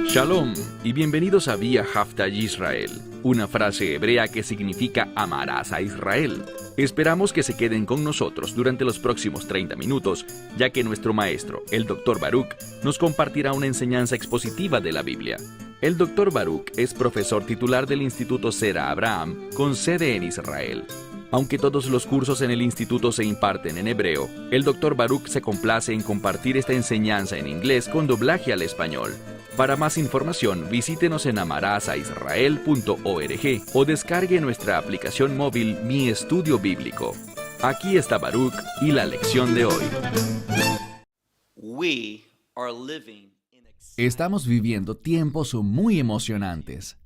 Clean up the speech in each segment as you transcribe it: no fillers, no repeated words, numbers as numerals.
Shalom y bienvenidos a Vía Haftaj Israel, una frase hebrea que significa amarás a Israel. Esperamos que se queden con nosotros durante los próximos 30 minutos, ya que nuestro maestro, el Dr. Baruch, nos compartirá una enseñanza expositiva de la Biblia. El Dr. Baruch es profesor titular del Instituto Sera Abraham, con sede en Israel. Aunque todos los cursos en el instituto se imparten en hebreo, el Dr. Baruch se complace en compartir esta enseñanza en inglés con doblaje al español. Para más información, visítenos en amarasaisrael.org o descargue nuestra aplicación móvil Mi Estudio Bíblico. Aquí está Baruch y la lección de hoy. Estamos viviendo tiempos muy emocionantes.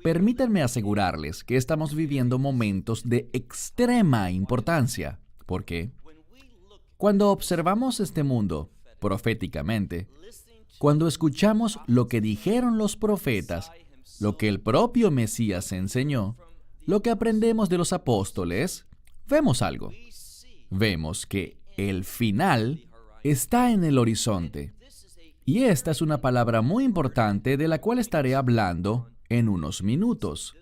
Permítanme asegurarles que estamos viviendo momentos de extrema importancia. ¿Por qué? Cuando observamos este mundo proféticamente, cuando escuchamos lo que dijeron los profetas, lo que el propio Mesías enseñó, lo que aprendemos de los apóstoles, vemos algo. Vemos que el final está en el horizonte. Y esta es una palabra muy importante de la cual estaré hablando en unos minutos.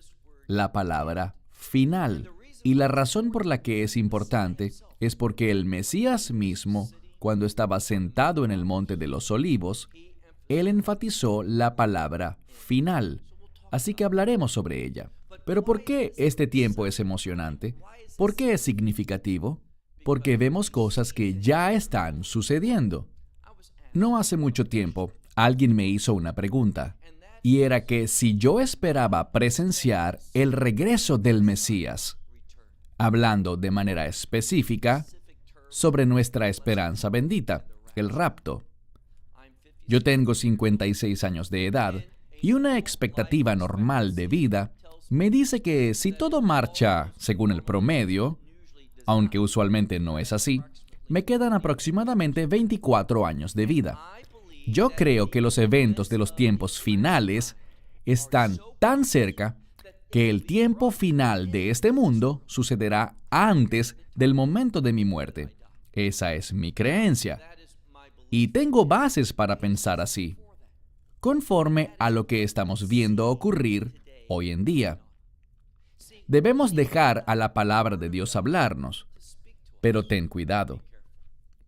La palabra final. Y la razón por la que es importante es porque el Mesías mismo, cuando estaba sentado en el Monte de los Olivos, él enfatizó la palabra final. Así que hablaremos sobre ella. Pero ¿por qué este tiempo es emocionante? ¿Por qué es significativo? Porque vemos cosas que ya están sucediendo. No hace mucho tiempo, alguien me hizo una pregunta, y era que si yo esperaba presenciar el regreso del Mesías, hablando de manera específica sobre nuestra esperanza bendita, el rapto. Yo tengo 56 años de edad y una expectativa normal de vida me dice que si todo marcha según el promedio, aunque usualmente no es así, me quedan aproximadamente 24 años de vida. Yo creo que los eventos de los tiempos finales están tan cerca que el tiempo final de este mundo sucederá antes del momento de mi muerte. Esa es mi creencia. Y tengo bases para pensar así, conforme a lo que estamos viendo ocurrir hoy en día. Debemos dejar a la palabra de Dios hablarnos, pero ten cuidado,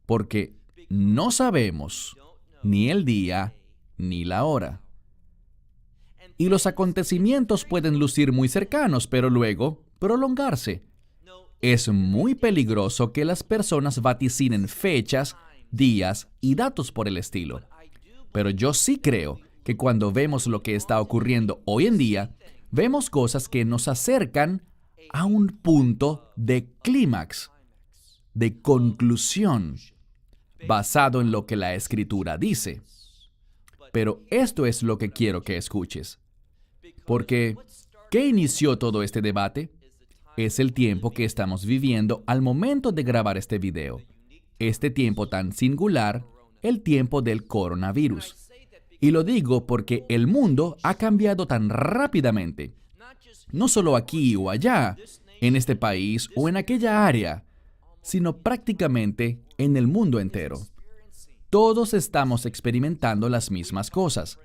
porque no sabemos ni el día ni la hora. Y los acontecimientos pueden lucir muy cercanos, pero luego prolongarse. Es muy peligroso que las personas vaticinen fechas, días y datos por el estilo. Pero yo sí creo que cuando vemos lo que está ocurriendo hoy en día, vemos cosas que nos acercan a un punto de clímax, de conclusión, basado en lo que la Escritura dice. Pero esto es lo que quiero que escuches. Porque, ¿qué inició todo este debate? Es el tiempo que estamos viviendo al momento de grabar este video. Este tiempo tan singular, el tiempo del coronavirus. Y lo digo porque el mundo ha cambiado tan rápidamente. No solo aquí o allá, en este país o en aquella área, sino prácticamente en el mundo entero. Todos estamos experimentando las mismas cosas.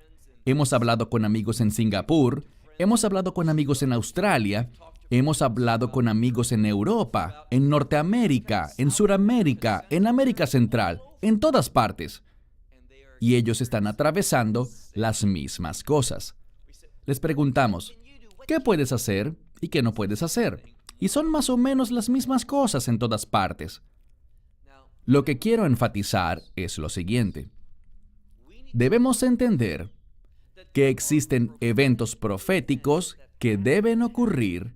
Hemos hablado con amigos en Singapur, hemos hablado con amigos en Australia, hemos hablado con amigos en Europa, en Norteamérica, en Suramérica, en América Central, en todas partes. Y ellos están atravesando las mismas cosas. Les preguntamos, ¿qué puedes hacer y qué no puedes hacer? Y son más o menos las mismas cosas en todas partes. Lo que quiero enfatizar es lo siguiente. Debemos entender que existen eventos proféticos que deben ocurrir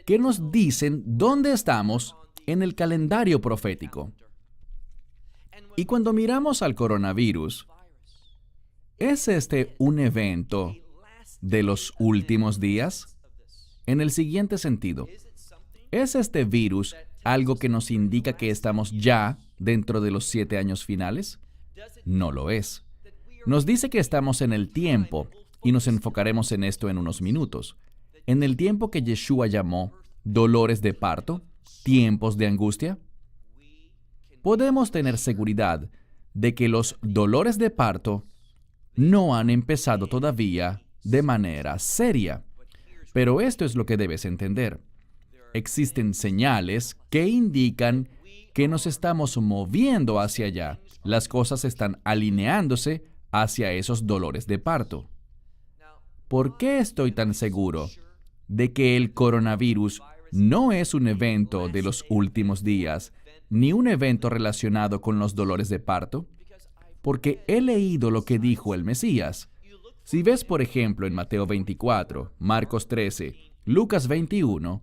que nos dicen dónde estamos en el calendario profético. Y cuando miramos al coronavirus, ¿es este un evento de los últimos días? En el siguiente sentido, ¿es este virus algo que nos indica que estamos ya dentro de los 7 años finales? No lo es. Nos dice que estamos en el tiempo, y nos enfocaremos en esto en unos minutos, en el tiempo que Yeshua llamó dolores de parto, tiempos de angustia. Podemos tener seguridad de que los dolores de parto no han empezado todavía de manera seria. Pero esto es lo que debes entender. Existen señales que indican que nos estamos moviendo hacia allá. Las cosas están alineándose hacia esos dolores de parto. ¿Por qué estoy tan seguro de que el coronavirus no es un evento de los últimos días, ni un evento relacionado con los dolores de parto? Porque he leído lo que dijo el Mesías. Si ves, por ejemplo, en Mateo 24, Marcos 13, Lucas 21,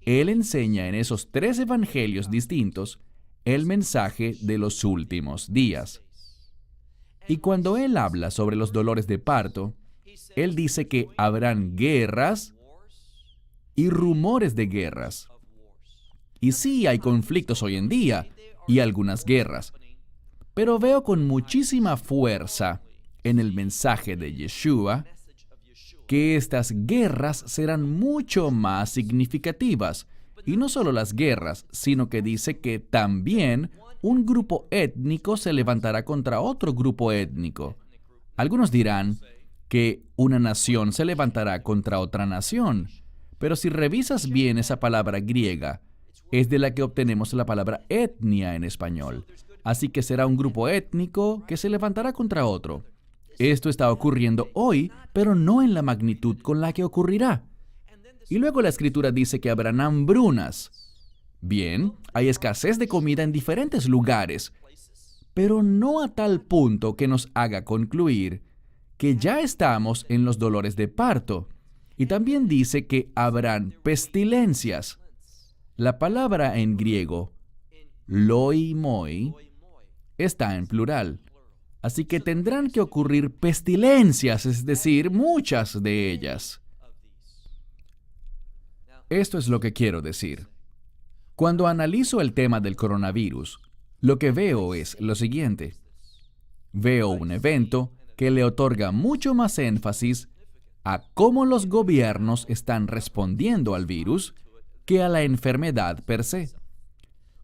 él enseña en esos 3 evangelios distintos el mensaje de los últimos días. Y cuando él habla sobre los dolores de parto, él dice que habrán guerras y rumores de guerras. Y sí, hay conflictos hoy en día y algunas guerras. Pero veo con muchísima fuerza en el mensaje de Yeshua que estas guerras serán mucho más significativas. Y no solo las guerras, sino que dice que también un grupo étnico se levantará contra otro grupo étnico. Algunos dirán que una nación se levantará contra otra nación. Pero si revisas bien esa palabra griega, es de la que obtenemos la palabra etnia en español. Así que será un grupo étnico que se levantará contra otro. Esto está ocurriendo hoy, pero no en la magnitud con la que ocurrirá. Y luego la Escritura dice que habrán hambrunas. Bien, hay escasez de comida en diferentes lugares, pero no a tal punto que nos haga concluir que ya estamos en los dolores de parto. Y también dice que habrán pestilencias. La palabra en griego, loimoi, está en plural. Así que tendrán que ocurrir pestilencias, es decir, muchas de ellas. Esto es lo que quiero decir. Cuando analizo el tema del coronavirus, lo que veo es lo siguiente. Veo un evento que le otorga mucho más énfasis a cómo los gobiernos están respondiendo al virus que a la enfermedad per se.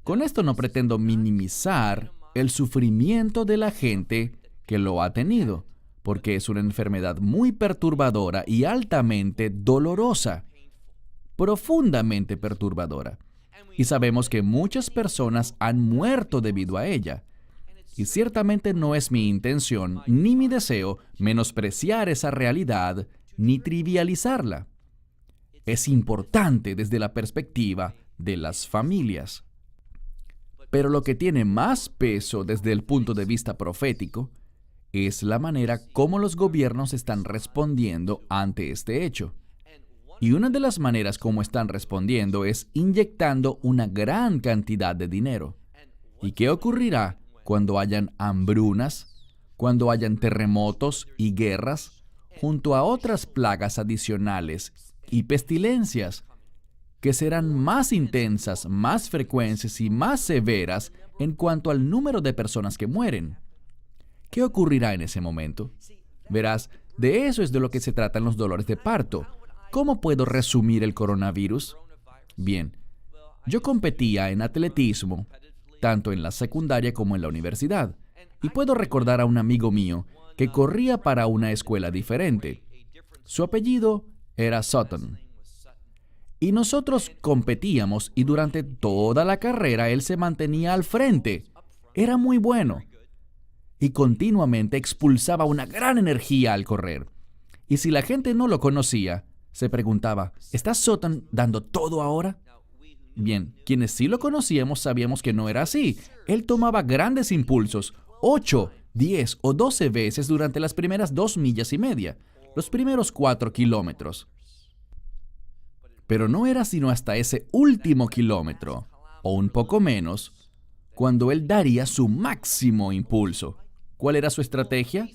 Con esto no pretendo minimizar el sufrimiento de la gente que lo ha tenido, porque es una enfermedad muy perturbadora y altamente dolorosa, profundamente perturbadora. Y sabemos que muchas personas han muerto debido a ella. Y ciertamente no es mi intención ni mi deseo menospreciar esa realidad ni trivializarla. Es importante desde la perspectiva de las familias. Pero lo que tiene más peso desde el punto de vista profético es la manera como los gobiernos están respondiendo ante este hecho. Y una de las maneras como están respondiendo es inyectando una gran cantidad de dinero. ¿Y qué ocurrirá cuando hayan hambrunas, cuando hayan terremotos y guerras, junto a otras plagas adicionales y pestilencias que serán más intensas, más frecuentes y más severas en cuanto al número de personas que mueren? ¿Qué ocurrirá en ese momento? Verás, de eso es de lo que se tratan los dolores de parto. ¿Cómo puedo resumir el coronavirus? Bien, yo competía en atletismo, tanto en la secundaria como en la universidad, y puedo recordar a un amigo mío que corría para una escuela diferente. Su apellido era Sutton. Y nosotros competíamos y durante toda la carrera él se mantenía al frente. Era muy bueno. Y continuamente expulsaba una gran energía al correr. Y si la gente no lo conocía, se preguntaba, ¿está Sutton dando todo ahora? Bien, quienes sí lo conocíamos sabíamos que no era así. Él tomaba grandes impulsos, 8, 10 o 12 veces durante las primeras 2,5 millas, los primeros 4 kilómetros. Pero no era sino hasta ese último kilómetro, o un poco menos, cuando él daría su máximo impulso. ¿Cuál era su estrategia?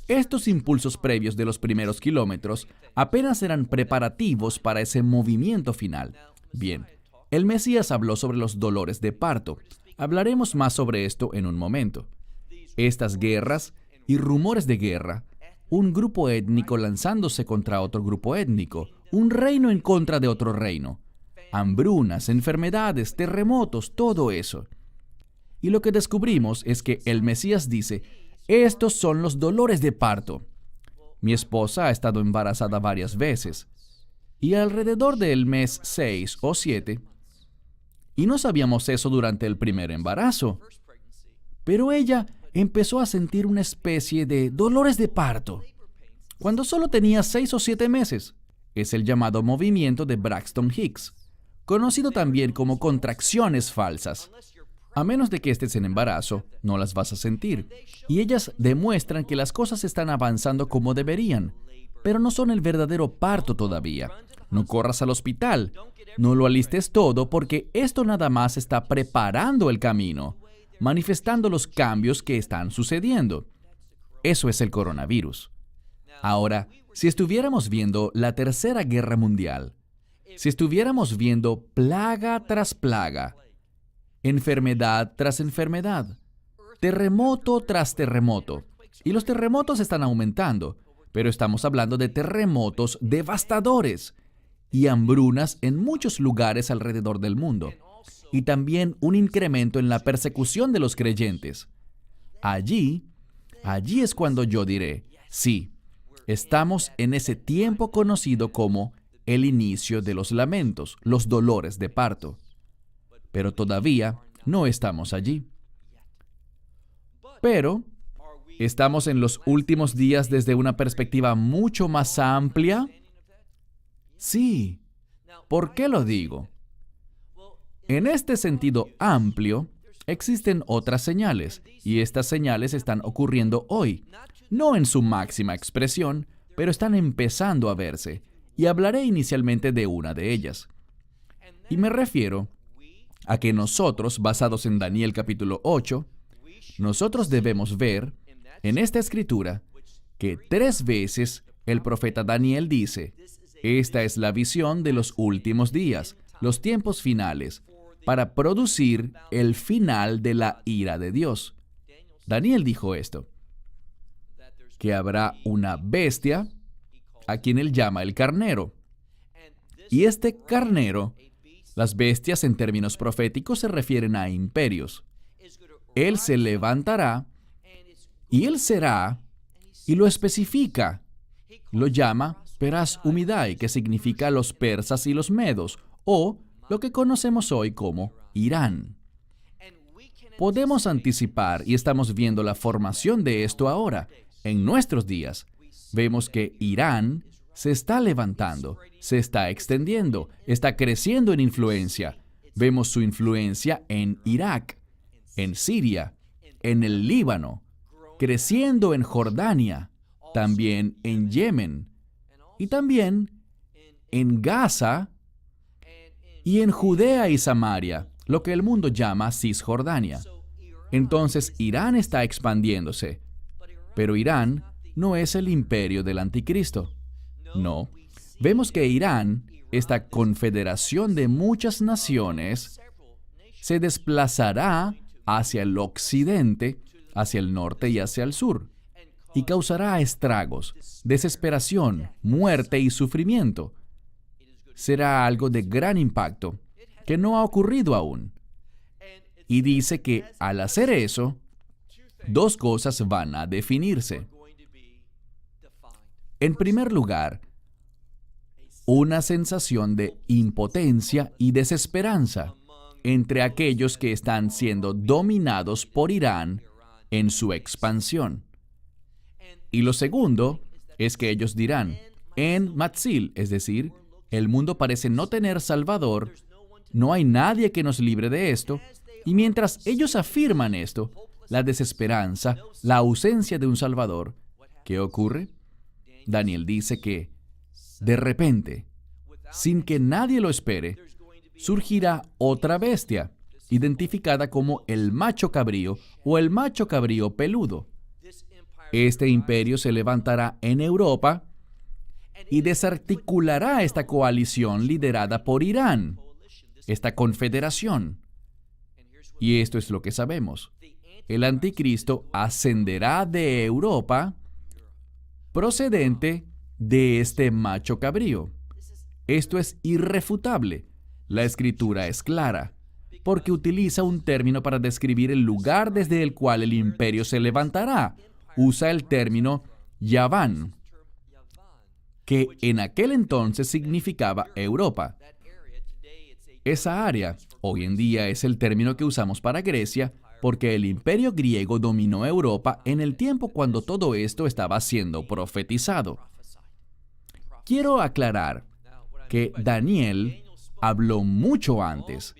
Estos impulsos previos de los primeros kilómetros apenas eran preparativos para ese movimiento final. Bien, el Mesías habló sobre los dolores de parto. Hablaremos más sobre esto en un momento. Estas guerras y rumores de guerra, un grupo étnico lanzándose contra otro grupo étnico, un reino en contra de otro reino, hambrunas, enfermedades, terremotos, todo eso. Y lo que descubrimos es que el Mesías dice, Estos son los dolores de parto. Mi esposa ha estado embarazada varias veces y alrededor del mes 6 o 7, y no sabíamos eso durante el primer embarazo, pero ella empezó a sentir una especie de dolores de parto cuando solo tenía 6 o 7 meses. Es el llamado movimiento de Braxton Hicks, conocido también como contracciones falsas. A menos de que estés en embarazo, no las vas a sentir. Y ellas demuestran que las cosas están avanzando como deberían, pero no son el verdadero parto todavía. No corras al hospital, no lo alistes todo, porque esto nada más está preparando el camino, manifestando los cambios que están sucediendo. Eso es el coronavirus. Ahora, si estuviéramos viendo la Tercera Guerra Mundial, si estuviéramos viendo plaga tras plaga, enfermedad tras enfermedad, terremoto tras terremoto, y los terremotos están aumentando, pero estamos hablando de terremotos devastadores y hambrunas en muchos lugares alrededor del mundo, y también un incremento en la persecución de los creyentes. Allí es cuando yo diré, sí, estamos en ese tiempo conocido como el inicio de los lamentos, los dolores de parto. Pero todavía no estamos allí. Pero, ¿estamos en los últimos días desde una perspectiva mucho más amplia? Sí. ¿Por qué lo digo? En este sentido amplio, existen otras señales, y estas señales están ocurriendo hoy. No en su máxima expresión, pero están empezando a verse, y hablaré inicialmente de una de ellas. Y me refiero a que nosotros, basados en Daniel capítulo 8, nosotros debemos ver en esta escritura que 3 veces el profeta Daniel dice, esta es la visión de los últimos días, los tiempos finales, para producir el final de la ira de Dios. Daniel dijo esto, que habrá una bestia a quien él llama el carnero. Y este carnero, las bestias en términos proféticos se refieren a imperios. Él se levantará y él será, y lo especifica. Lo llama Peras Umidai, que significa los persas y los medos, o lo que conocemos hoy como Irán. Podemos anticipar, y estamos viendo la formación de esto ahora, en nuestros días. Vemos que Irán se está levantando, se está extendiendo, está creciendo en influencia. Vemos su influencia en Irak, en Siria, en el Líbano, creciendo en Jordania, también en Yemen, y también en Gaza y en Judea y Samaria, lo que el mundo llama Cisjordania. Entonces Irán está expandiéndose, pero Irán no es el imperio del anticristo. No. Vemos que Irán, esta confederación de muchas naciones, se desplazará hacia el occidente, hacia el norte y hacia el sur, y causará estragos, desesperación, muerte y sufrimiento. Será algo de gran impacto, que no ha ocurrido aún. Y dice que al hacer eso, 2 cosas van a definirse. En primer lugar, una sensación de impotencia y desesperanza entre aquellos que están siendo dominados por Irán en su expansión. Y lo segundo es que ellos dirán, en Matzil, es decir, el mundo parece no tener salvador, no hay nadie que nos libre de esto, y mientras ellos afirman esto, la desesperanza, la ausencia de un salvador, ¿qué ocurre? Daniel dice que, de repente, sin que nadie lo espere, surgirá otra bestia, identificada como el macho cabrío o el macho cabrío peludo. Este imperio se levantará en Europa y desarticulará esta coalición liderada por Irán, esta confederación. Y esto es lo que sabemos. El anticristo ascenderá de Europa procedente de este macho cabrío. Esto es irrefutable. La escritura es clara, porque utiliza un término para describir el lugar desde el cual el imperio se levantará, usa el término Yaván, que en aquel entonces significaba Europa. Esa área, hoy en día es el término que usamos para Grecia, porque el imperio griego dominó Europa en el tiempo cuando todo esto estaba siendo profetizado. Quiero aclarar que Daniel habló mucho antes,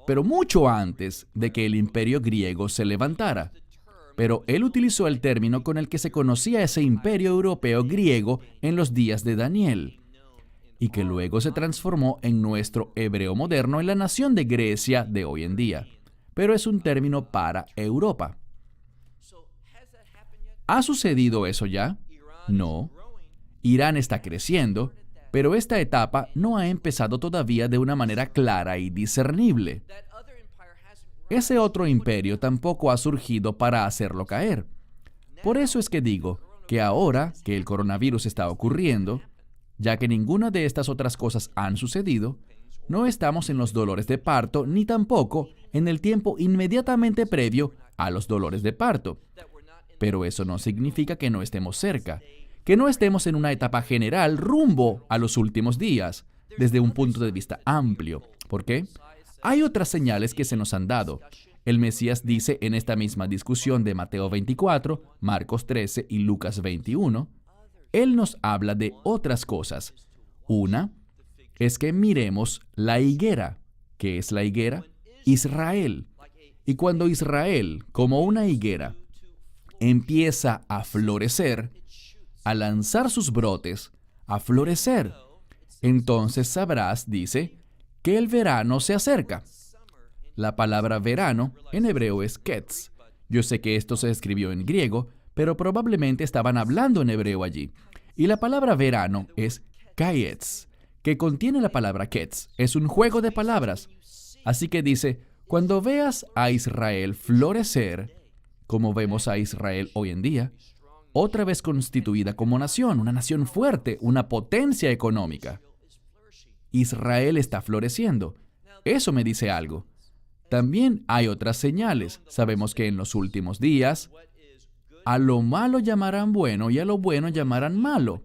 pero mucho antes de que el imperio griego se levantara. Pero él utilizó el término con el que se conocía ese imperio europeo griego en los días de Daniel, y que luego se transformó en nuestro hebreo moderno en la nación de Grecia de hoy en día. Pero es un término para Europa. ¿Ha sucedido eso ya? No. Irán está creciendo, pero esta etapa no ha empezado todavía de una manera clara y discernible. Ese otro imperio tampoco ha surgido para hacerlo caer. Por eso es que digo que ahora que el coronavirus está ocurriendo, ya que ninguna de estas otras cosas han sucedido, no estamos en los dolores de parto ni tampoco en el tiempo inmediatamente previo a los dolores de parto. Pero eso no significa que no estemos cerca, que no estemos en una etapa general rumbo a los últimos días, desde un punto de vista amplio. ¿Por qué? Hay otras señales que se nos han dado. El Mesías dice en esta misma discusión de Mateo 24, Marcos 13 y Lucas 21, Él nos habla de otras cosas. Una es que miremos la higuera. ¿Qué es la higuera? Israel. Y cuando Israel, como una higuera, empieza a florecer, a lanzar sus brotes, a florecer, entonces sabrás, dice, que el verano se acerca. La palabra verano en hebreo es ketz. Yo sé que esto se escribió en griego, pero probablemente estaban hablando en hebreo allí. Y la palabra verano es kayetz, que contiene la palabra ketz. Es un juego de palabras. Así que dice, cuando veas a Israel florecer, como vemos a Israel hoy en día, otra vez constituida como nación, una nación fuerte, una potencia económica. Israel está floreciendo. Eso me dice algo. También hay otras señales. Sabemos que en los últimos días, a lo malo llamarán bueno y a lo bueno llamarán malo.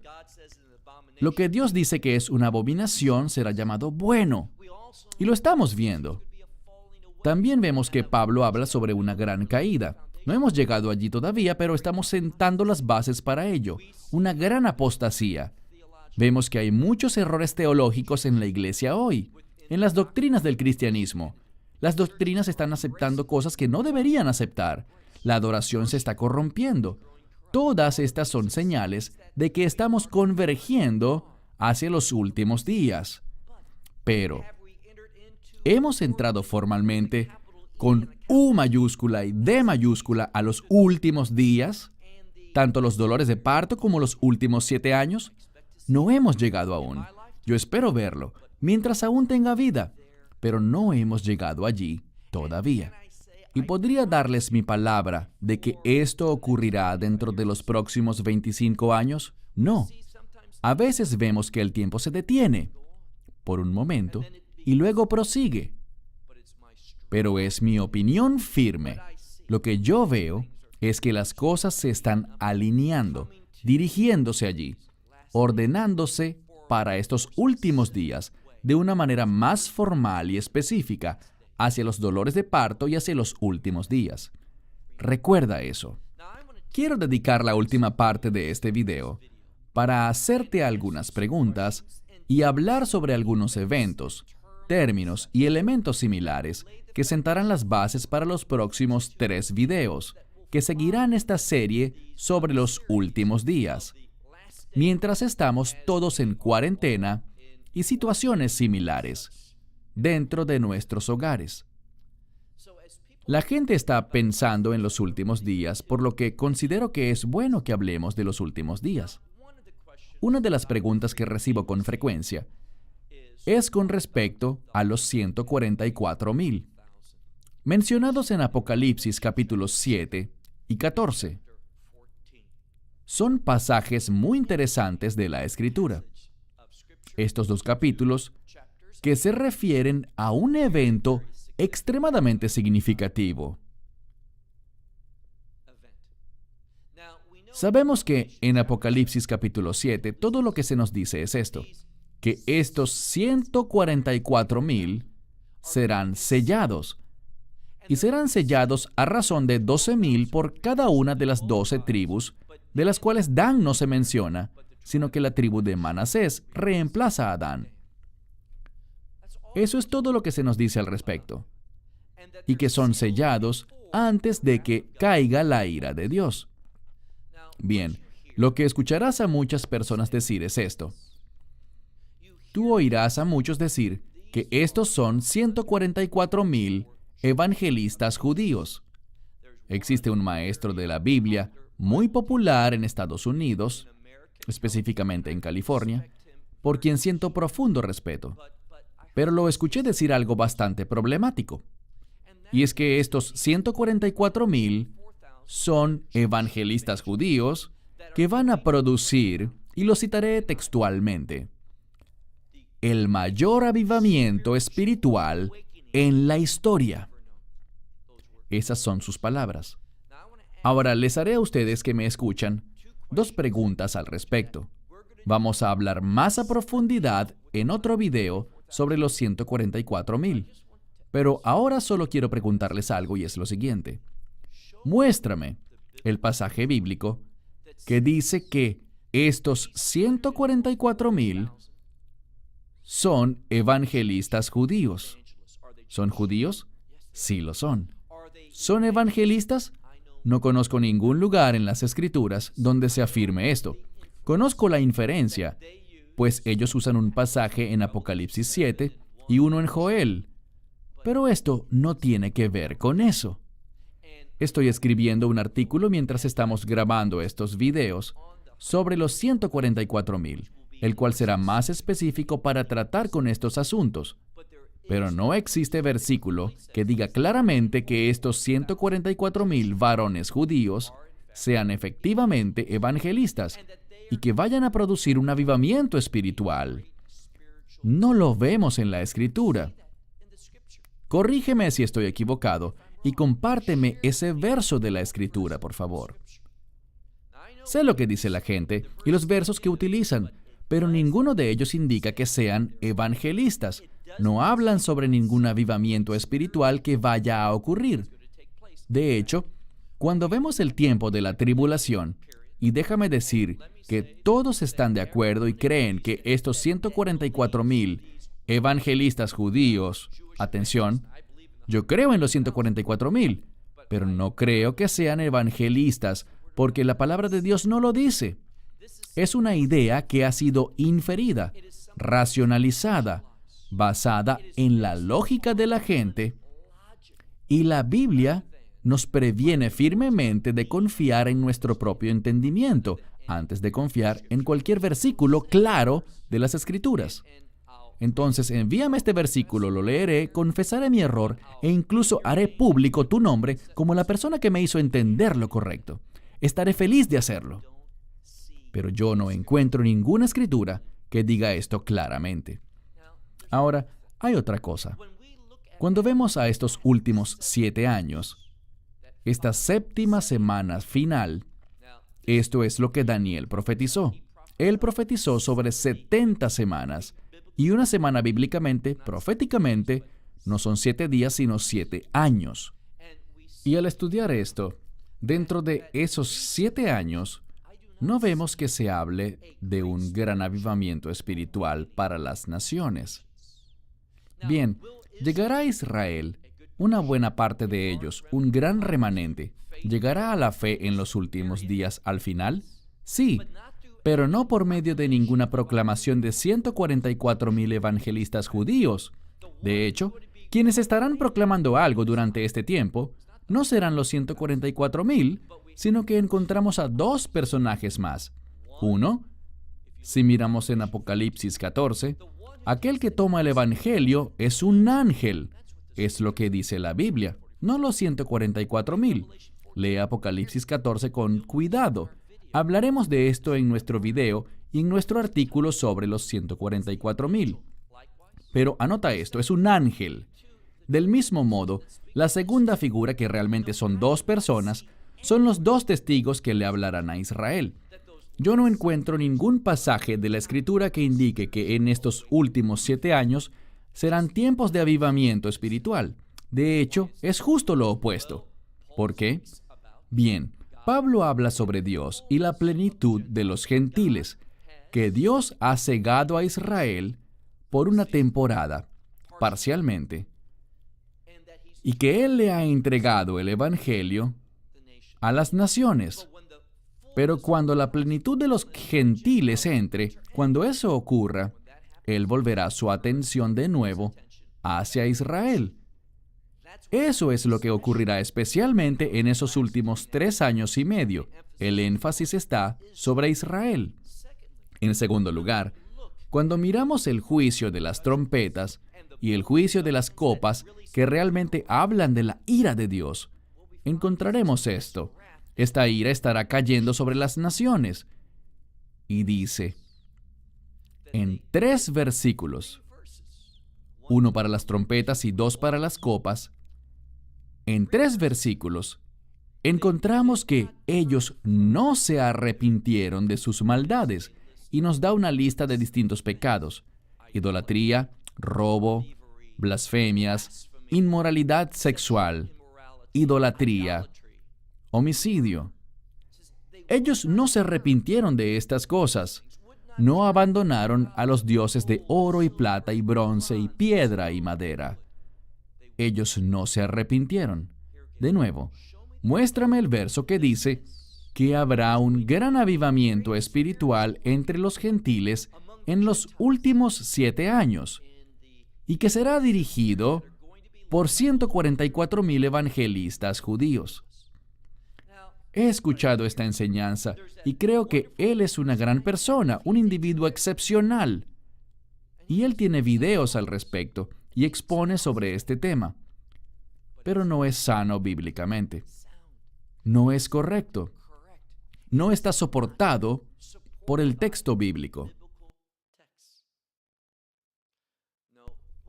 Lo que Dios dice que es una abominación será llamado bueno. Y lo estamos viendo. También vemos que Pablo habla sobre una gran caída. No hemos llegado allí todavía, pero estamos sentando las bases para ello. Una gran apostasía. Vemos que hay muchos errores teológicos en la iglesia hoy, en las doctrinas del cristianismo. Las doctrinas están aceptando cosas que no deberían aceptar. La adoración se está corrompiendo. Todas estas son señales de que estamos convergiendo hacia los últimos días. Pero, ¿hemos entrado formalmente con U mayúscula y D mayúscula a los últimos días? Tanto los dolores de parto como los últimos 7 años. No hemos llegado aún. Yo espero verlo, mientras aún tenga vida, pero no hemos llegado allí todavía. Y podría darles mi palabra de que esto ocurrirá dentro de los próximos 25 años. No. A veces vemos que el tiempo se detiene por un momento y luego prosigue. Pero es mi opinión firme. Lo que yo veo es que las cosas se están alineando, dirigiéndose allí, ordenándose para estos últimos días de una manera más formal y específica hacia los dolores de parto y hacia los últimos días. Recuerda eso. Quiero dedicar la última parte de este video para hacerte algunas preguntas y hablar sobre algunos eventos, términos y elementos similares que sentarán las bases para los próximos 3 videos que seguirán esta serie sobre los últimos días, mientras estamos todos en cuarentena y situaciones similares dentro de nuestros hogares. La gente está pensando en los últimos días, por lo que considero que es bueno que hablemos de los últimos días. Una de las preguntas que recibo con frecuencia es con respecto a los 144,000, mencionados en Apocalipsis capítulos 7 y 14. Son pasajes muy interesantes de la Escritura. Estos 2 capítulos que se refieren a un evento extremadamente significativo. Sabemos que en Apocalipsis capítulo 7, todo lo que se nos dice es esto, que estos 144,000 serán sellados, y serán sellados a razón de 12,000 por cada una de las 12 tribus, de las cuales Dan no se menciona, sino que la tribu de Manasés reemplaza a Dan. Eso es todo lo que se nos dice al respecto, y que son sellados antes de que caiga la ira de Dios. Bien, lo que escucharás a muchas personas decir es esto. Tú oirás a muchos decir que estos son 144,000 evangelistas judíos. Existe un maestro de la Biblia muy popular en Estados Unidos, específicamente en California, por quien siento profundo respeto. Pero lo escuché decir algo bastante problemático. Y es que estos 144,000 son evangelistas judíos que van a producir, y lo citaré textualmente, el mayor avivamiento espiritual en la historia. Esas son sus palabras. Ahora les haré a ustedes que me escuchan 2 preguntas al respecto. Vamos a hablar más a profundidad en otro video sobre los 144,000. Pero ahora solo quiero preguntarles algo y es lo siguiente. Muéstrame el pasaje bíblico que dice que estos 144,000 son evangelistas judíos. ¿Son judíos? Sí lo son. ¿Son evangelistas? No conozco ningún lugar en las Escrituras donde se afirme esto. Conozco la inferencia, pues ellos usan un pasaje en Apocalipsis 7 y uno en Joel. Pero esto no tiene que ver con eso. Estoy escribiendo un artículo mientras estamos grabando estos videos sobre los 144,000, el cual será más específico para tratar con estos asuntos. Pero no existe versículo que diga claramente que estos 144,000 varones judíos sean efectivamente evangelistas y que vayan a producir un avivamiento espiritual. No lo vemos en la Escritura. Corrígeme si estoy equivocado y compárteme ese verso de la Escritura, por favor. Sé lo que dice la gente y los versos que utilizan, pero ninguno de ellos indica que sean evangelistas. No hablan sobre ningún avivamiento espiritual que vaya a ocurrir. De hecho, cuando vemos el tiempo de la tribulación, y déjame decir que todos están de acuerdo y creen que estos 144,000 evangelistas judíos, atención, yo creo en los 144,000, pero no creo que sean evangelistas, porque la palabra de Dios no lo dice. Es una idea que ha sido inferida, racionalizada, basada en la lógica de la gente, y la Biblia nos previene firmemente de confiar en nuestro propio entendimiento antes de confiar en cualquier versículo claro de las Escrituras. Entonces, envíame este versículo, lo leeré, confesaré mi error e incluso haré público tu nombre como la persona que me hizo entender lo correcto. Estaré feliz de hacerlo. Pero yo no encuentro ninguna escritura que diga esto claramente. Ahora, hay otra cosa. Cuando vemos a estos últimos 7 años, esta séptima semana final, esto es lo que Daniel profetizó. Él profetizó sobre 70 semanas, y una semana bíblicamente, proféticamente, no son 7 días, sino 7 años. Y al estudiar esto, dentro de esos 7 años, no vemos que se hable de un gran avivamiento espiritual para las naciones. Bien, llegará a Israel, una buena parte de ellos, un gran remanente. ¿Llegará a la fe en los últimos días al final? Sí, pero no por medio de ninguna proclamación de 144,000 evangelistas judíos. De hecho, quienes estarán proclamando algo durante este tiempo no serán los 144,000, sino que encontramos a 2 personajes más. Uno, si miramos en Apocalipsis 14, aquel que toma el evangelio es un ángel. Es lo que dice la Biblia, no los 144,000. Lee Apocalipsis 14 con cuidado. Hablaremos de esto en nuestro video y en nuestro artículo sobre los 144,000. Pero anota esto, es un ángel. Del mismo modo, la segunda figura, que realmente son 2 personas, son los dos testigos que le hablarán a Israel. Yo no encuentro ningún pasaje de la Escritura que indique que en estos últimos 7 años serán tiempos de avivamiento espiritual. De hecho, es justo lo opuesto. ¿Por qué? Bien, Pablo habla sobre Dios y la plenitud de los gentiles, que Dios ha cegado a Israel por una temporada, parcialmente, y que Él le ha entregado el Evangelio a las naciones. Pero cuando la plenitud de los gentiles entre, cuando eso ocurra, Él volverá su atención de nuevo hacia Israel. Eso es lo que ocurrirá especialmente en esos últimos 3 años y medio. El énfasis está sobre Israel. En segundo lugar, cuando miramos el juicio de las trompetas y el juicio de las copas, que realmente hablan de la ira de Dios, encontraremos esto. Esta ira estará cayendo sobre las naciones. Y dice, en 3 versículos, 1 para las trompetas y 2 para las copas, en 3 versículos, encontramos que ellos no se arrepintieron de sus maldades, y nos da una lista de distintos pecados: idolatría, robo, blasfemias, inmoralidad sexual, idolatría, homicidio. Ellos no se arrepintieron de estas cosas. No abandonaron a los dioses de oro y plata y bronce y piedra y madera. Ellos no se arrepintieron. De nuevo, muéstrame el verso que dice que habrá un gran avivamiento espiritual entre los gentiles en los últimos 7 años y que será dirigido por 144,000 evangelistas judíos. He escuchado esta enseñanza y creo que él es una gran persona, un individuo excepcional. Y él tiene videos al respecto y expone sobre este tema. Pero no es sano bíblicamente. No es correcto. No está soportado por el texto bíblico.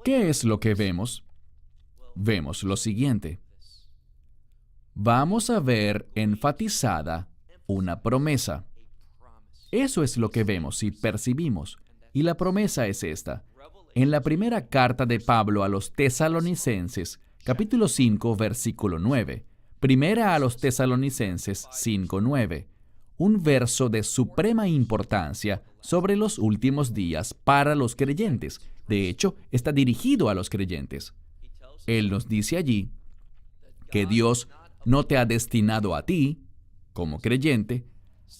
¿Qué es lo que vemos? Vemos lo siguiente. Vamos a ver enfatizada una promesa. Eso es lo que vemos y percibimos. Y la promesa es esta. En la primera carta de Pablo a los Tesalonicenses, capítulo 5, versículo 9. Primera a los Tesalonicenses 5:9. Un verso de suprema importancia sobre los últimos días para los creyentes. De hecho, está dirigido a los creyentes. Él nos dice allí que Dios no te ha destinado a ti, como creyente,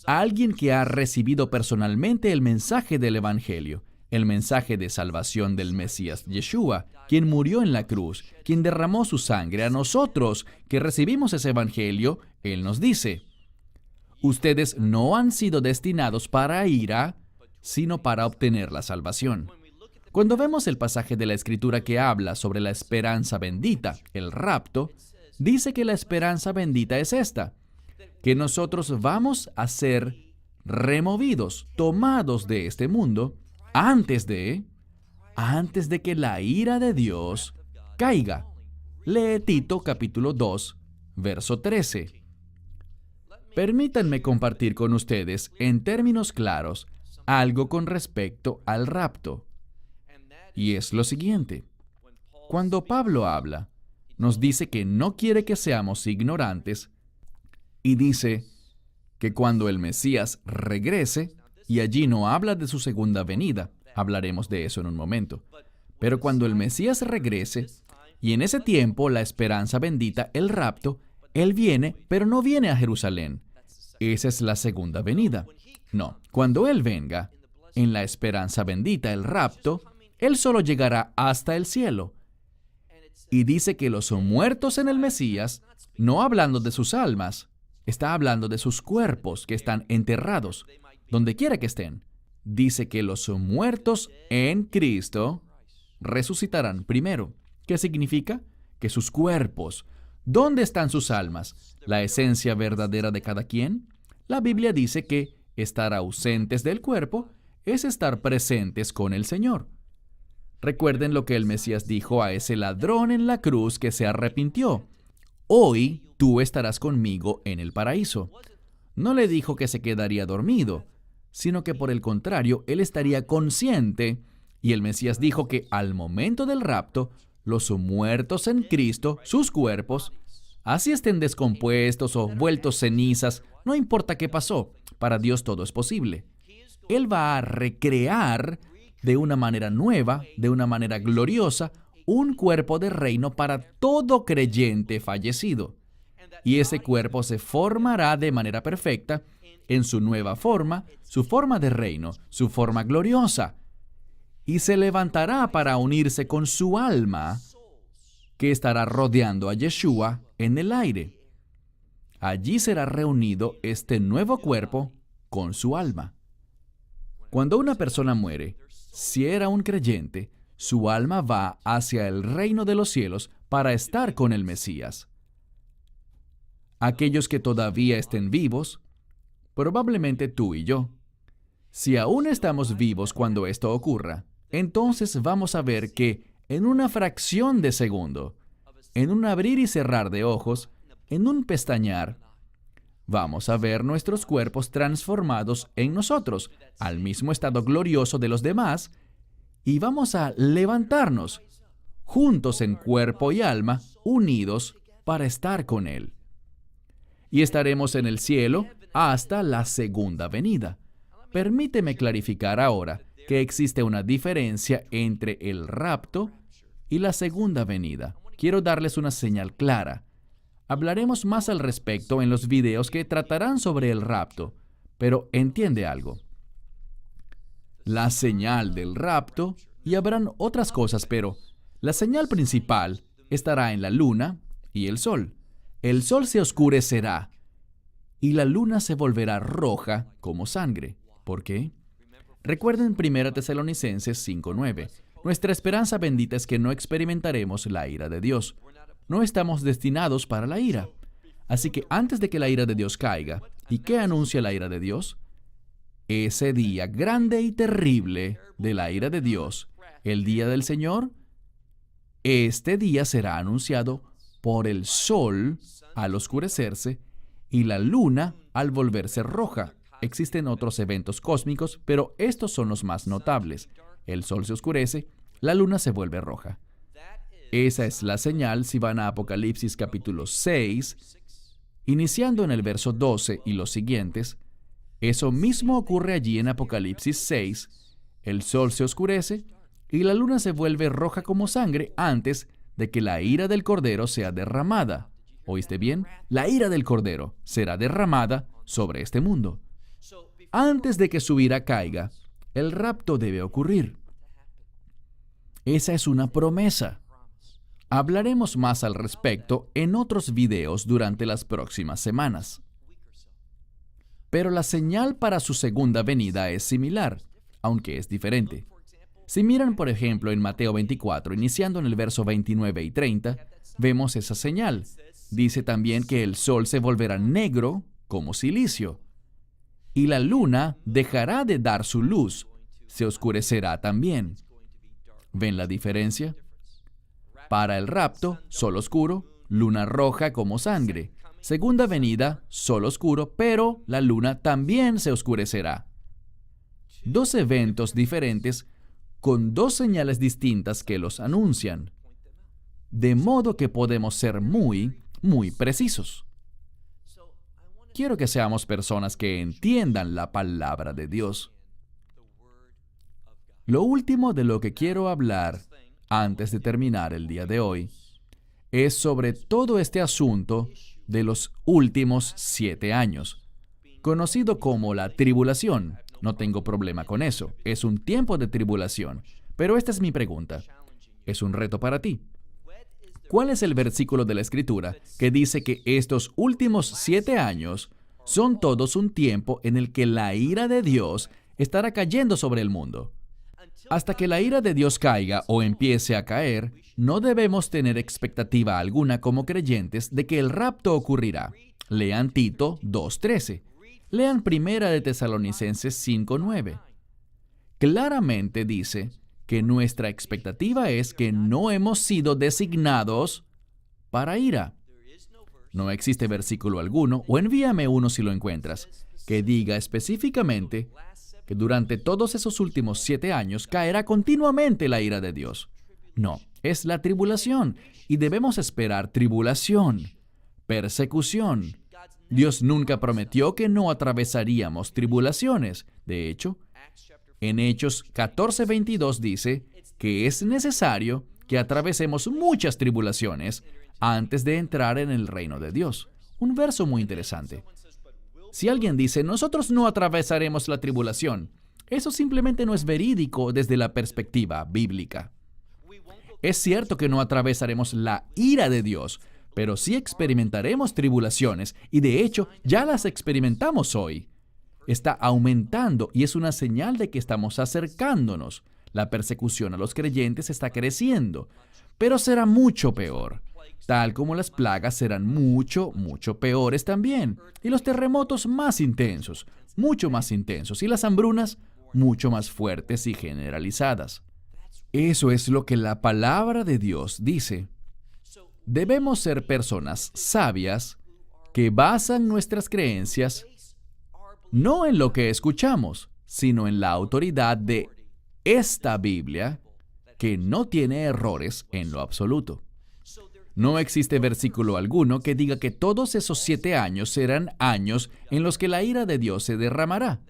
a alguien que ha recibido personalmente el mensaje del Evangelio, el mensaje de salvación del Mesías Yeshua, quien murió en la cruz, quien derramó su sangre. A nosotros que recibimos ese Evangelio, Él nos dice, ustedes no han sido destinados para ira, sino para obtener la salvación. Cuando vemos el pasaje de la Escritura que habla sobre la esperanza bendita, el rapto, dice que la esperanza bendita es esta, que nosotros vamos a ser removidos, tomados de este mundo, antes de que la ira de Dios caiga. Lee Tito capítulo 2, verso 13. Permítanme compartir con ustedes, en términos claros, algo con respecto al rapto. Y es lo siguiente. Cuando Pablo habla, nos dice que no quiere que seamos ignorantes y dice que cuando el Mesías regrese, y allí no habla de su segunda venida, hablaremos de eso en un momento, pero cuando el Mesías regrese, y en ese tiempo la esperanza bendita, el rapto, Él viene, pero no viene a Jerusalén. Esa es la segunda venida. No, cuando Él venga, en la esperanza bendita, el rapto, Él solo llegará hasta el cielo. Y dice que los muertos en el Mesías, no hablando de sus almas, está hablando de sus cuerpos que están enterrados, donde quiera que estén. Dice que los muertos en Cristo resucitarán primero. ¿Qué significa? Que sus cuerpos. ¿Dónde están sus almas? ¿La esencia verdadera de cada quien? La Biblia dice que estar ausentes del cuerpo es estar presentes con el Señor. Recuerden lo que el Mesías dijo a ese ladrón en la cruz que se arrepintió. hoy tú estarás conmigo en el paraíso. No le dijo que se quedaría dormido, sino que por el contrario, él estaría consciente. Y el Mesías dijo que al momento del rapto, los muertos en Cristo, sus cuerpos, así estén descompuestos o vueltos cenizas, no importa qué pasó, para Dios todo es posible. Él va a recrear de una manera nueva, de una manera gloriosa, un cuerpo de reino para todo creyente fallecido. Y ese cuerpo se formará de manera perfecta en su nueva forma, su forma de reino, su forma gloriosa. Y se levantará para unirse con su alma, que estará rodeando a Yeshua en el aire. Allí será reunido este nuevo cuerpo con su alma. Cuando una persona muere, si era un creyente, su alma va hacia el reino de los cielos para estar con el Mesías. Aquellos que todavía estén vivos, probablemente tú y yo, si aún estamos vivos cuando esto ocurra, entonces vamos a ver que en una fracción de segundo, en un abrir y cerrar de ojos, en un pestañear, vamos a ver nuestros cuerpos transformados en nosotros, al mismo estado glorioso de los demás, y vamos a levantarnos, juntos en cuerpo y alma, unidos para estar con Él. Y estaremos en el cielo hasta la segunda venida. Permíteme clarificar ahora que existe una diferencia entre el rapto y la segunda venida. Quiero darles una señal clara. Hablaremos más al respecto en los videos que tratarán sobre el rapto, pero entiende algo. La señal del rapto, y habrán otras cosas, pero la señal principal estará en la luna y el sol. El sol se oscurecerá y la luna se volverá roja como sangre. ¿Por qué? Recuerden 1 Tesalonicenses 5:9. Nuestra esperanza bendita es que no experimentaremos la ira de Dios. No estamos destinados para la ira. Así que antes de que la ira de Dios caiga, ¿y qué anuncia la ira de Dios? Ese día grande y terrible de la ira de Dios, el día del Señor, este día será anunciado por el sol al oscurecerse y la luna al volverse roja. Existen otros eventos cósmicos, pero estos son los más notables. El sol se oscurece, la luna se vuelve roja. Esa es la señal si van a Apocalipsis capítulo 6, iniciando en el verso 12 y los siguientes. Eso mismo ocurre allí en Apocalipsis 6. El sol se oscurece y la luna se vuelve roja como sangre antes de que la ira del Cordero sea derramada. ¿Oíste bien? La ira del Cordero será derramada sobre este mundo. Antes de que su ira caiga, el rapto debe ocurrir. Esa es una promesa. Hablaremos más al respecto en otros videos durante las próximas semanas. Pero la señal para su segunda venida es similar, aunque es diferente. Si miran, por ejemplo, en Mateo 24, iniciando en el verso 29 y 30, vemos esa señal. Dice también que el sol se volverá negro como silicio, y la luna dejará de dar su luz, se oscurecerá también. ¿Ven la diferencia? Para el rapto, sol oscuro, luna roja como sangre. Segunda venida, sol oscuro, pero la luna también se oscurecerá. Dos eventos diferentes con dos señales distintas que los anuncian. De modo que podemos ser muy precisos. Quiero que seamos personas que entiendan la palabra de Dios. Lo último de lo que quiero hablar antes de terminar el día de hoy es sobre todo este asunto de los últimos 7 años, conocido como la tribulación. No tengo problema con eso. Es un tiempo de tribulación. Pero esta es mi pregunta. Es un reto para ti. ¿Cuál es el versículo de la Escritura que dice que estos últimos 7 años son todos un tiempo en el que la ira de Dios estará cayendo sobre el mundo? Hasta que la ira de Dios caiga o empiece a caer, no debemos tener expectativa alguna como creyentes de que el rapto ocurrirá. Lean Tito 2:13. Lean 1 de Tesalonicenses 5:9. Claramente dice que nuestra expectativa es que no hemos sido designados para ira. No existe versículo alguno, o envíame uno si lo encuentras, que diga específicamente que durante todos esos últimos 7 años caerá continuamente la ira de Dios. No, es la tribulación, y debemos esperar tribulación, persecución. Dios nunca prometió que no atravesaríamos tribulaciones. De hecho, en Hechos 14:22 dice que es necesario que atravesemos muchas tribulaciones antes de entrar en el reino de Dios. Un verso muy interesante. Si alguien dice, nosotros no atravesaremos la tribulación, eso simplemente no es verídico desde la perspectiva bíblica. Es cierto que no atravesaremos la ira de Dios, pero sí experimentaremos tribulaciones, y de hecho ya las experimentamos hoy. Está aumentando y es una señal de que estamos acercándonos. La persecución a los creyentes está creciendo, pero será mucho peor. Tal como las plagas serán mucho, mucho peores también. Y los terremotos más intensos, mucho más intensos. Y las hambrunas mucho más fuertes y generalizadas. Eso es lo que la palabra de Dios dice. Debemos ser personas sabias que basan nuestras creencias no en lo que escuchamos, sino en la autoridad de esta Biblia, que no tiene errores en lo absoluto. No existe versículo alguno que diga que todos esos 7 años serán años en los que la ira de Dios se derramará.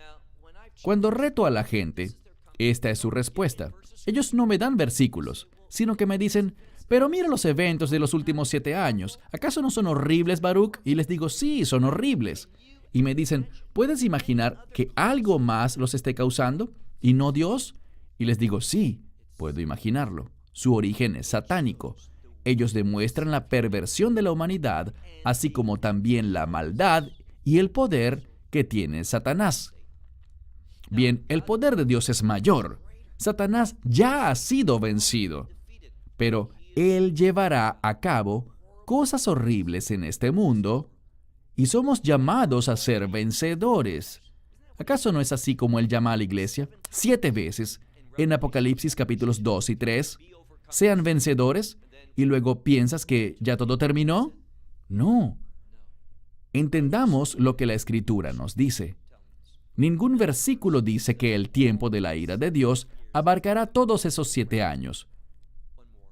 Cuando reto a la gente, esta es su respuesta. Ellos no me dan versículos, sino que me dicen, pero mira los eventos de los últimos 7 años. ¿Acaso no son horribles, Baruch? Y les digo, sí, son horribles. Y me dicen, ¿puedes imaginar que algo más los esté causando y no Dios? Y les digo, sí, puedo imaginarlo. Su origen es satánico. Ellos demuestran la perversión de la humanidad, así como también la maldad y el poder que tiene Satanás. Bien, el poder de Dios es mayor. Satanás ya ha sido vencido, pero Él llevará a cabo cosas horribles en este mundo y somos llamados a ser vencedores. ¿Acaso no es así como Él llama a la iglesia 7 veces en Apocalipsis capítulos 2 y 3? Sean vencedores. ¿Y luego piensas que ya todo terminó? No. Entendamos lo que la Escritura nos dice. Ningún versículo dice que el tiempo de la ira de Dios abarcará todos esos 7 años.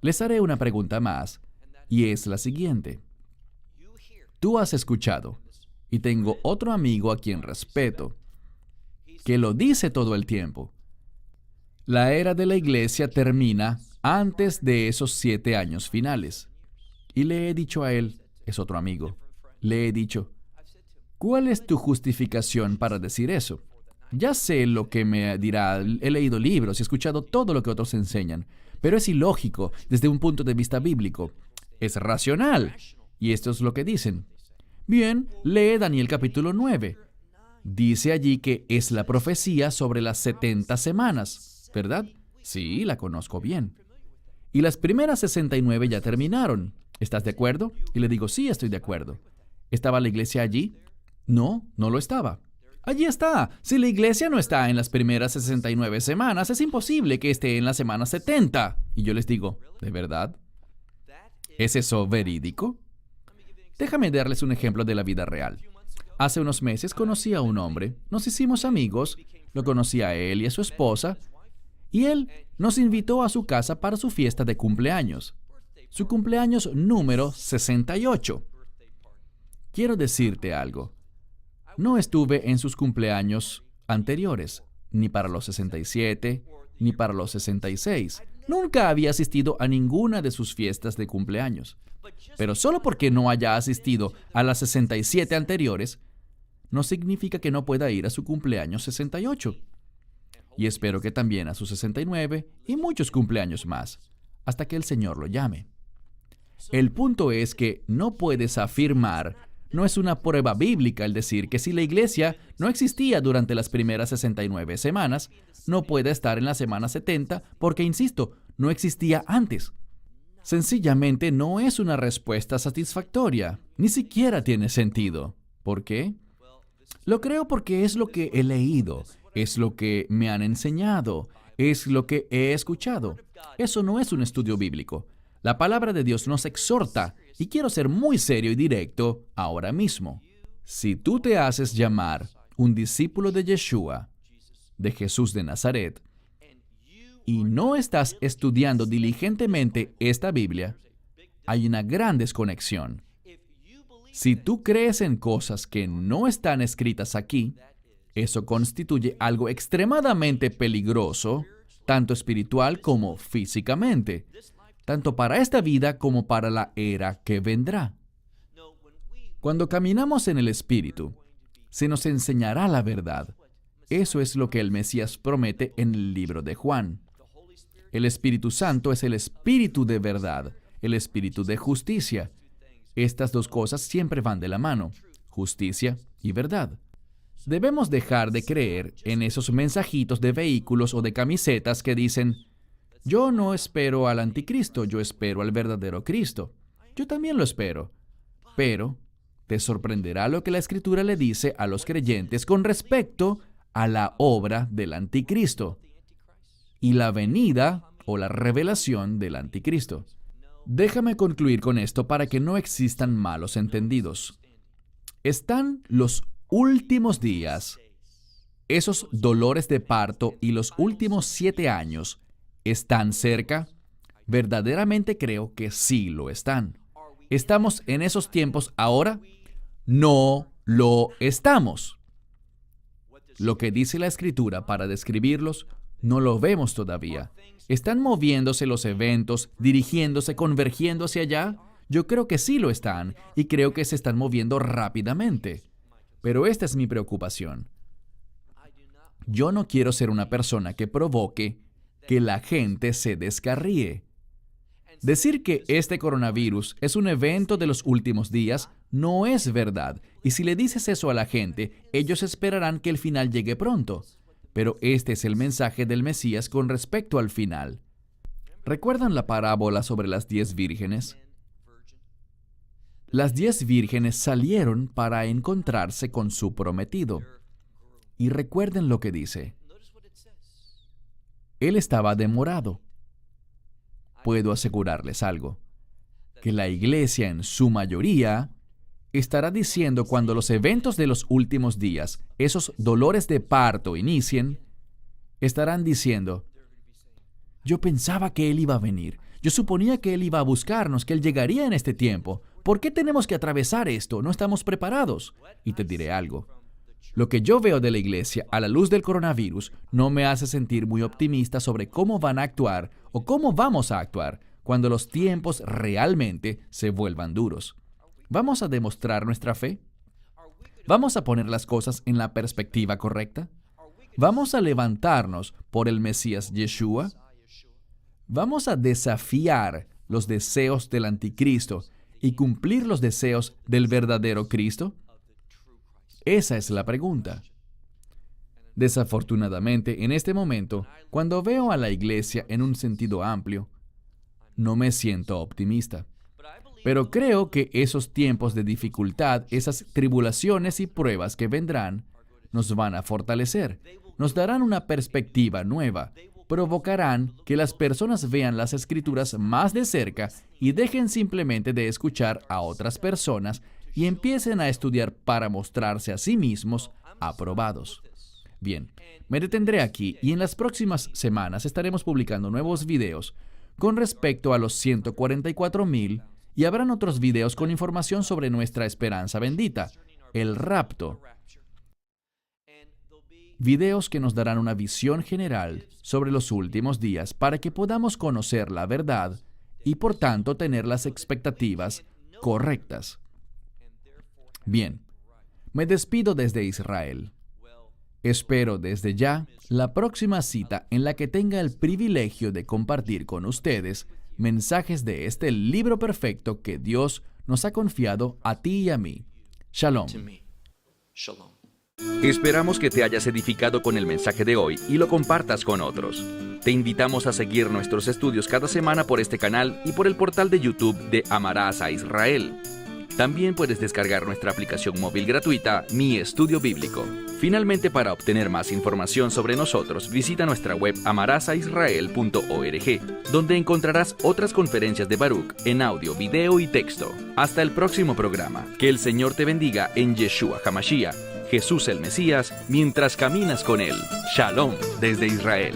Les haré una pregunta más, y es la siguiente. Tú has escuchado, y tengo otro amigo a quien respeto, que lo dice todo el tiempo. La era de la iglesia termina antes de esos 7 años finales. Y le he dicho a él, es otro amigo, le he dicho, ¿cuál es tu justificación para decir eso? Ya sé lo que me dirá, he leído libros y he escuchado todo lo que otros enseñan, pero es ilógico desde un punto de vista bíblico. Es racional. Y esto es lo que dicen. Bien, lee Daniel capítulo 9. Dice allí que es la profecía sobre las 70 semanas, ¿verdad? Sí, la conozco bien. Y las primeras 69 ya terminaron. ¿Estás de acuerdo? Y le digo, sí, estoy de acuerdo. ¿Estaba la iglesia allí? No, no lo estaba. Allí está. Si la iglesia no está en las primeras 69 semanas, es imposible que esté en la semana 70. Y yo les digo, ¿de verdad? ¿Es eso verídico? Déjame darles un ejemplo de la vida real. Hace unos meses conocí a un hombre, nos hicimos amigos, lo conocí a él y a su esposa, y él nos invitó a su casa para su fiesta de cumpleaños. Su cumpleaños número 68. Quiero decirte algo. No estuve en sus cumpleaños anteriores, ni para los 67, ni para los 66. Nunca había asistido a ninguna de sus fiestas de cumpleaños. Pero solo porque no haya asistido a las 67 anteriores, no significa que no pueda ir a su cumpleaños 68. Y espero que también a sus 69 y muchos cumpleaños más, hasta que el Señor lo llame. El punto es que no puedes afirmar, no es una prueba bíblica el decir que si la iglesia no existía durante las primeras 69 semanas, no puede estar en la semana 70 porque, insisto, no existía antes. Sencillamente no es una respuesta satisfactoria, ni siquiera tiene sentido. ¿Por qué? Lo creo porque es lo que he leído, es lo que me han enseñado, es lo que he escuchado. Eso no es un estudio bíblico. La palabra de Dios nos exhorta, y quiero ser muy serio y directo ahora mismo. Si tú te haces llamar un discípulo de Yeshua, de Jesús de Nazaret, y no estás estudiando diligentemente esta Biblia, hay una gran desconexión. Si tú crees en cosas que no están escritas aquí, eso constituye algo extremadamente peligroso, tanto espiritual como físicamente, tanto para esta vida como para la era que vendrá. Cuando caminamos en el Espíritu, se nos enseñará la verdad. Eso es lo que el Mesías promete en el libro de Juan. El Espíritu Santo es el Espíritu de verdad, el Espíritu de justicia. Estas dos cosas siempre van de la mano, justicia y verdad. Debemos dejar de creer en esos mensajitos de vehículos o de camisetas que dicen: yo no espero al anticristo, yo espero al verdadero Cristo. Yo también lo espero. Pero te sorprenderá lo que la Escritura le dice a los creyentes con respecto a la obra del anticristo y la venida o la revelación del anticristo. Déjame concluir con esto para que no existan malos entendidos. Están los últimos días, esos dolores de parto y los últimos 7 años, ¿están cerca? Verdaderamente creo que sí lo están. ¿Estamos en esos tiempos ahora? No lo estamos. Lo que dice la Escritura para describirlos, no lo vemos todavía. ¿Están moviéndose los eventos, dirigiéndose, convergiendo hacia allá? Yo creo que sí lo están, y creo que se están moviendo rápidamente. Pero esta es mi preocupación. Yo no quiero ser una persona que provoque que la gente se descarríe. Decir que este coronavirus es un evento de los últimos días no es verdad. Y si le dices eso a la gente, ellos esperarán que el final llegue pronto. Pero este es el mensaje del Mesías con respecto al final. ¿Recuerdan la parábola sobre las 10 vírgenes? Las 10 vírgenes salieron para encontrarse con su prometido. Y recuerden lo que dice. Él estaba demorado. Puedo asegurarles algo, que la iglesia en su mayoría estará diciendo cuando los eventos de los últimos días, esos dolores de parto inicien, estarán diciendo: yo pensaba que Él iba a venir, yo suponía que Él iba a buscarnos, que Él llegaría en este tiempo. ¿Por qué tenemos que atravesar esto? No estamos preparados. Y te diré algo. Lo que yo veo de la iglesia a la luz del coronavirus no me hace sentir muy optimista sobre cómo van a actuar o cómo vamos a actuar cuando los tiempos realmente se vuelvan duros. ¿Vamos a demostrar nuestra fe? ¿Vamos a poner las cosas en la perspectiva correcta? ¿Vamos a levantarnos por el Mesías Yeshua? ¿Vamos a desafiar los deseos del anticristo y cumplir los deseos del verdadero Cristo? Esa es la pregunta. Desafortunadamente, en este momento, cuando veo a la iglesia en un sentido amplio, no me siento optimista. Pero creo que esos tiempos de dificultad, esas tribulaciones y pruebas que vendrán, nos van a fortalecer, nos darán una perspectiva nueva, provocarán que las personas vean las Escrituras más de cerca y dejen simplemente de escuchar a otras personas y empiecen a estudiar para mostrarse a sí mismos aprobados. Bien, me detendré aquí y en las próximas semanas estaremos publicando nuevos videos con respecto a los 144,000 y habrán otros videos con información sobre nuestra esperanza bendita, el rapto. Videos que nos darán una visión general sobre los últimos días para que podamos conocer la verdad y por tanto tener las expectativas correctas. Bien, me despido desde Israel. Espero desde ya la próxima cita en la que tenga el privilegio de compartir con ustedes mensajes de este libro perfecto que Dios nos ha confiado a ti y a mí. Shalom. Esperamos que te hayas edificado con el mensaje de hoy y lo compartas con otros. Te invitamos a seguir nuestros estudios cada semana por este canal y por el portal de YouTube de Amarás a Israel. También puedes descargar nuestra aplicación móvil gratuita Mi Estudio Bíblico. Finalmente, para obtener más información sobre nosotros, visita nuestra web amarazaisrael.org, donde encontrarás otras conferencias de Baruch en audio, video y texto. Hasta el próximo programa. Que el Señor te bendiga en Yeshua HaMashiach, Jesús el Mesías, mientras caminas con Él. Shalom desde Israel.